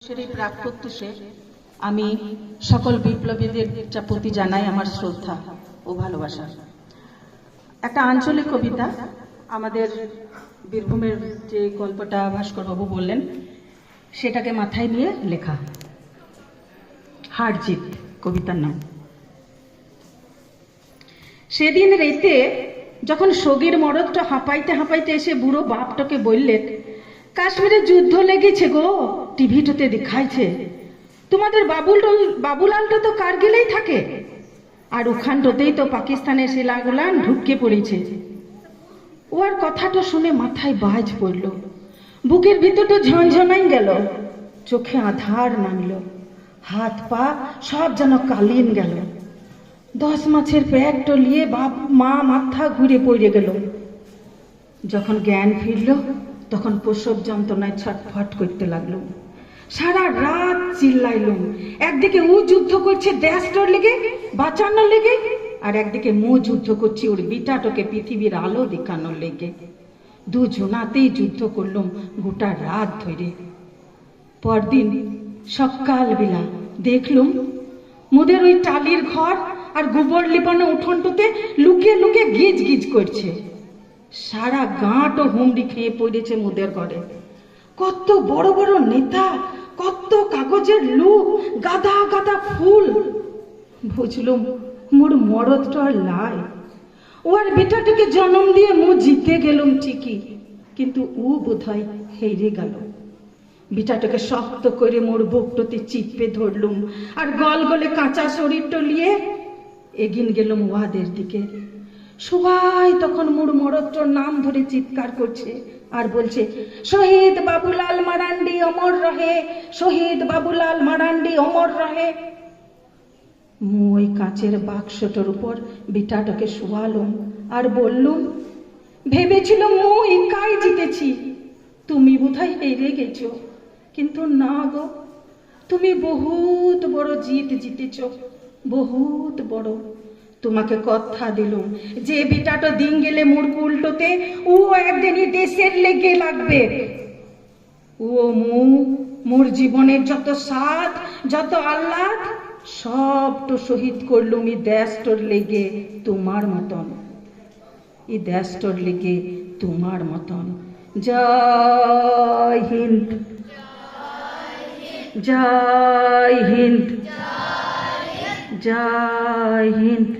সেই প্রাক প্রত্যুষে আমি সকল বিপ্লবীদের প্রতি জানাই আমার শ্রদ্ধা ও ভালোবাসা। একটা আঞ্চলিক কবিতা আমাদের বীরভূমের যে গল্পটা ভাস্করবাবু বললেন সেটাকে মাথায় নিয়ে লেখা। হার জিত কবিতার নাম। সেদিন রাতে যখন সগীর মরদটা হাঁপাইতে হাঁপাইতে এসে বুড়ো বাপটাকে বললেন, কাশ্মীরে যুদ্ধ লেগেছে গো, টিভিটাতে দেখাইছে, তোমাদের বাবুলালটা তো কারগিলেই থাকে, আর ওখানটাতেই তো পাকিস্তানের শিলাগুলান ঢুকে পড়েছে। ওর কথাটা শুনে মাথায় বাজ পড়ল, বুকের ভিতরটা ঝনঝনাই গেল, চোখে আধার নামল, হাত পা সব যেন কালিন গেল। 10 মাসের পেটটা নিয়ে বাপ মা মাথা ঘুরে পড়ে গেল। যখন জ্ঞান ফিরল তখন প্রসব যন্ত্রণায় ছটফট করতে লাগলো। সারা রাত চিল্লাইলুম। একদিকে ও যুদ্ধ করছে দেশটার লেগে, বাঁচানোর লেগে, আর একদিকে মো যুদ্ধ করছি ওর বিটাটাকে পৃথিবীর আলো দেখানোর লেগে। দুজনাতেই যুদ্ধ করলুম গোটা রাত ধরে। পরদিন সকালবেলা দেখলুম মোদের ওই টালির ঘর আর গোবর লিপানো উঠোনটাতে লুকিয়ে লুকিয়ে গিজ গিজ করছে। সারা গাঁটও হুমড়ি খেয়ে পড়েছে মোদের ঘরে। কত বড় বড় নেতা, কত কাগজের লোক, গাদা গাদা ফুল। বুঝলুম মোর মরদটা আর লাই। ওর বেটাটাকে জন্ম দিয়ে মু জিতে গেলুম ঠিকই, কিন্তু ও বোধহয় হেরে গেল। বিটাটাকে শক্ত করে মোর বুকটাতে চিপে ধরলুম আর গল গলে কাঁচা শরীরটা নিয়ে এগিন গেলুম ওয়াদের দিকে। সবাই তখন মোর মরদটার নাম ধরে চিৎকার করছে আর বলছে, শহীদ বাবুলাল মারান্ডি অমর রহে, শহীদ বাবুলাল মারান্ডি অমর রহে। মু ওই কাঁচের বাক্সটার উপর বিটাটাকে শোয়ালুম আর বললুম, ভেবেছিলাম মু একাই জিতেছি, তুমি বোধহয় হেরে গেছ। কিন্তু না গো, তুমি বহুত বড় জিত জিতেছ, বহুত বড়। তোমাকে কথা দিলুম যে বিটাটা দিন গেলে মোর কুলটোতে ও একদিনই দেশের লেগে লাগবে। ও মোর জীবনের যত সাথ, যত আহ্লাদ সব তো শহীদ করলুম এই দেশটোর লেগে তোমার মতন, এই দেশটোর লেগে তোমার মতন। জয় হিন্দ, জয় হিন্দ, জয় হিন্দ।